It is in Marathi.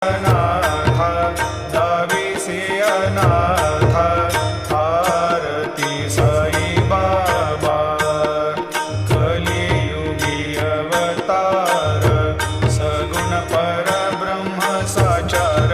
अनाथ दाविसी अनाथ आरती साई बाबा कलियुगी अवतार सगुण परब्रह्म साचार